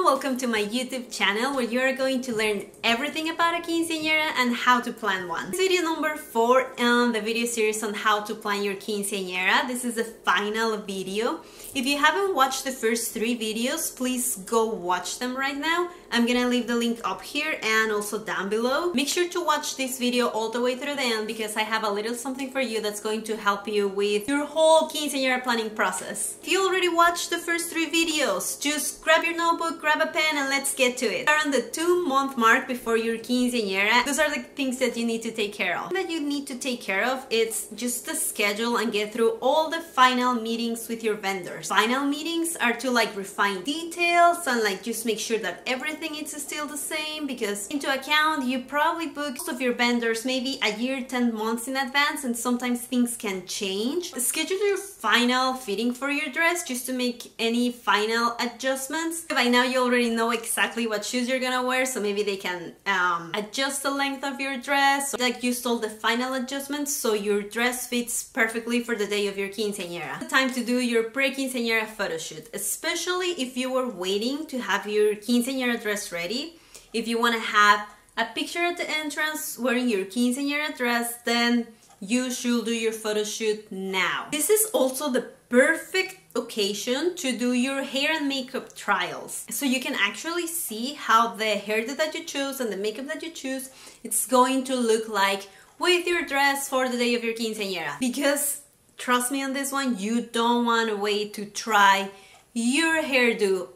welcome to my YouTube channel where you are going to learn everything about a quinceañera and how to plan one. This is video number 4 in the video series on how to plan your quinceañera. This is the final video. If you haven't watched the first 3 videos, please go watch them right now. I'm gonna leave the link up here and also down below. Make sure to watch this video all the way through the end because I have a little something for you that's going to help you with your whole quinceañera planning process. If you already watched the first 3 videos, just grab your notebook, grab a pen, and let's get to it. We're on the 2-month mark before your quinceañera. Those are the things that you need to take care of. It's just the schedule and get through all the final meetings with your vendors. Final meetings are to refine details and just make sure that everything is still the same, because into account you probably book most of your vendors maybe a year, 10 months in advance, and sometimes things can change. Schedule your final fitting for your dress just to make any final adjustments. By now you already know exactly what shoes you're gonna wear, so maybe they can adjust the length of your dress, just all the final adjustments so your dress fits perfectly for the day of your quinceañera. It's time to do your pre-quinceañera photo shoot, especially if you were waiting to have your quinceañera dress ready. If you want to have a picture at the entrance wearing your quinceañera dress, then you should do your photo shoot now. This is also the perfect occasion to do your hair and makeup trials, so you can actually see how the hairdo that you choose and the makeup that you choose, it's going to look like with your dress for the day of your quinceañera. Because trust me on this one, you don't want to wait to try your hairdo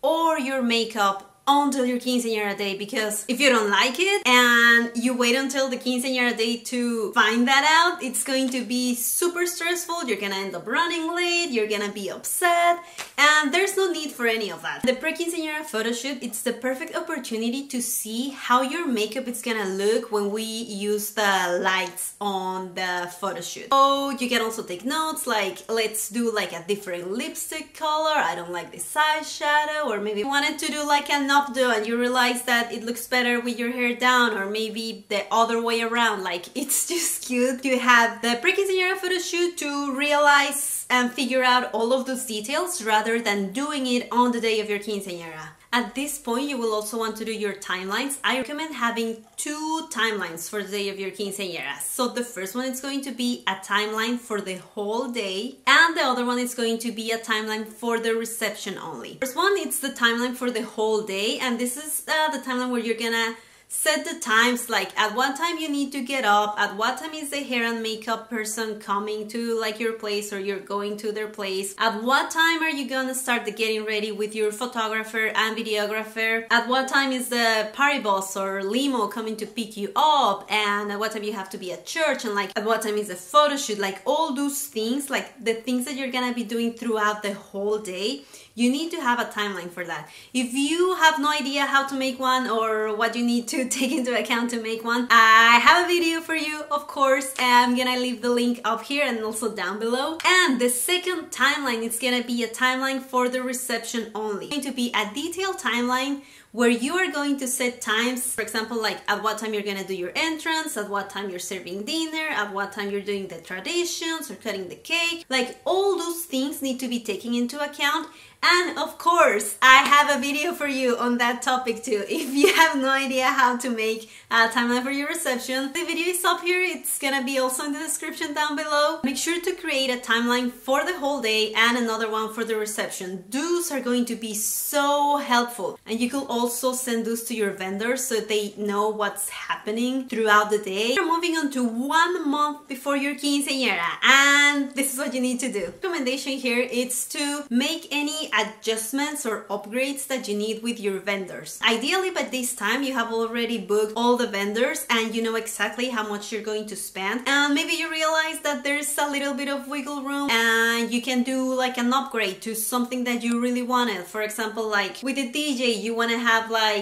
or your makeup until your quinceañera day, because if you don't like it and you wait until the quinceañera day to find that out, it's going to be super stressful. You're gonna end up running late, you're gonna be upset, and there's no need for any of that. The pre-quinceañera photo shoot, it's the perfect opportunity to see how your makeup is gonna look when we use the lights on the photo shoot. So you can also take notes, let's do a different lipstick color, I don't like this eyeshadow, or maybe you wanted to do an updo and you realize that it looks better with your hair down, or maybe the other way around. It's just cute to have the pre-quinceañera photo shoot to realize and figure out all of those details rather than doing it on the day of your quinceañera. At this point, you will also want to do your timelines. I recommend having 2 timelines for the day of your quinceañera. So the first one is going to be a timeline for the whole day, and the other one is going to be a timeline for the reception only. First one, it's the timeline for the whole day, and this is the timeline where you're gonna set the times, at what time you need to get up, at what time is the hair and makeup person coming to your place, or you're going to their place, at what time are you gonna start the getting ready with your photographer and videographer, at what time is the party bus or limo coming to pick you up, and at what time you have to be at church, and at what time is the photo shoot. All those things, the things that you're gonna be doing throughout the whole day, you need to have a timeline for that. If you have no idea how to make one or what you need to take into account to make one, I have a video for you, of course. I'm gonna leave the link up here and also down below. And the second timeline is gonna be a timeline for the reception only. It's going to be a detailed timeline where you are going to set times, for example, at what time you're gonna do your entrance, at what time you're serving dinner, at what time you're doing the traditions or cutting the cake. All those things need to be taken into account. And of course, I have a video for you on that topic too. If you have no idea how to make a timeline for your reception, the video is up here. It's gonna be also in the description down below. Make sure to create a timeline for the whole day and another one for the reception. Those are going to be so helpful. And you could also send those to your vendors so they know what's happening throughout the day. We're moving on to 1 month before your quinceañera, and this is what you need to do. Recommendation here is to make any adjustments or upgrades that you need with your vendors. Ideally, by this time, you have already booked all the vendors and you know exactly how much you're going to spend. And maybe you realize that there's a little bit of wiggle room and you can do an upgrade to something that you really wanted. For example, with the DJ, you want to have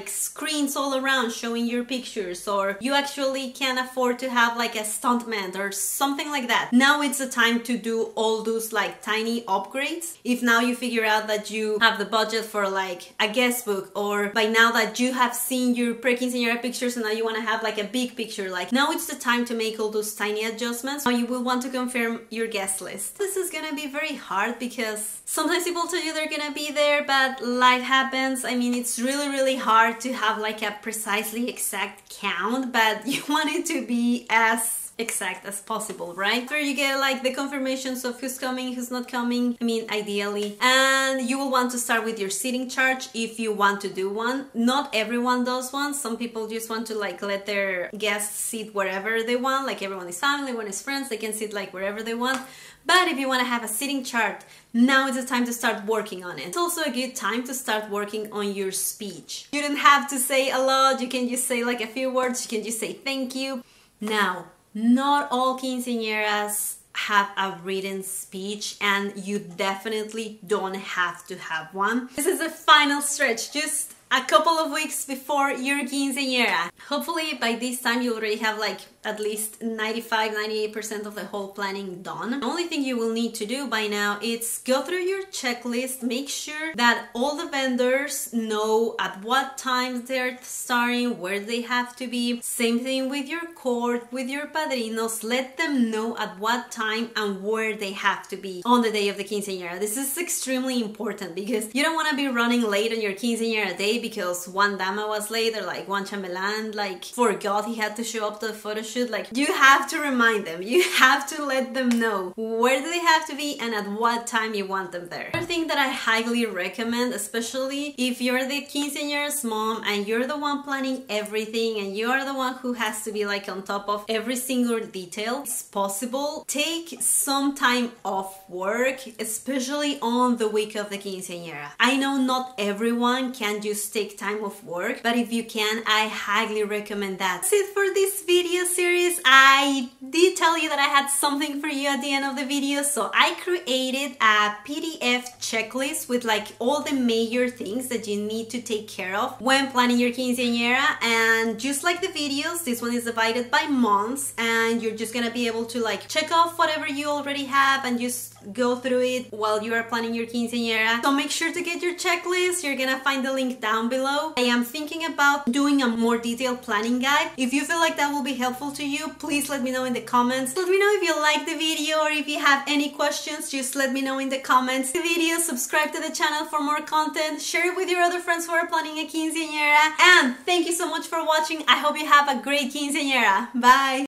screens all around showing your pictures, or you actually can afford to have a stuntman or something like that. Now it's the time to do all those tiny upgrades. If now you figure out that that you have the budget for like a guest book, or by now that you have seen your pre-quinceañera pictures and now you want to have like a big picture, like now it's the time to make all those tiny adjustments. Now you will want to confirm your guest list. This is gonna be very hard because sometimes people tell you they're gonna be there, but life happens. I mean, it's really hard to have like a precisely exact count, but you want it to be as exact as possible, right? Where you get like the confirmations of who's coming, who's not coming, I mean, ideally. And you will want to start with your seating chart if you want to do one. Not everyone does one. Some people just want to like let their guests sit wherever they want, like everyone is family, everyone is friends, they can sit like wherever they want. But if you want to have a seating chart, now is the time to start working on it. It's also a good time to start working on your speech. You don't have to say a lot, you can just say like a few words, you can just say thank you. Now, not all quinceañeras have a written speech, and you definitely don't have to have one. This is the final stretch, just a couple of weeks before your quinceañera. Hopefully by this time you already have like at least 95-98% of the whole planning done. The only thing you will need to do by now is go through your checklist, make sure that all the vendors know at what times they're starting, where they have to be. Same thing with your court, with your padrinos, let them know at what time and where they have to be on the day of the quinceañera. This is extremely important because you don't want to be running late on your quinceañera day because one dama was late, or like one chambelán like forgot he had to show up to the photo shoot. Like, you have to remind them, you have to let them know where do they have to be and at what time you want them there. Another thing that I highly recommend, especially if you're the quinceañera's mom and you're the one planning everything and you're the one who has to be like on top of every single detail, it's possible, take some time off work, especially on the week of the quinceañera. I know not everyone can just take time off work, but if you can, I highly recommend that. That's it for this video series. I did tell you that I had something for you at the end of the video, so I created a PDF checklist with like all the major things that you need to take care of when planning your quinceañera. And just like the videos, this one is divided by months, and you're just gonna be able to like check off whatever you already have and just go through it while you are planning your quinceañera. So make sure to get your checklist. You're gonna find the link down below. I am thinking about doing a more detailed planning guide. If you feel like that will be helpful to you, please let me know in the comments. Let me know if you like the video, or if you have any questions, just let me know in the comments. The video, subscribe to the channel for more content, share it with your other friends who are planning a quinceañera, and thank you so much for watching. I hope you have a great quinceañera. Bye!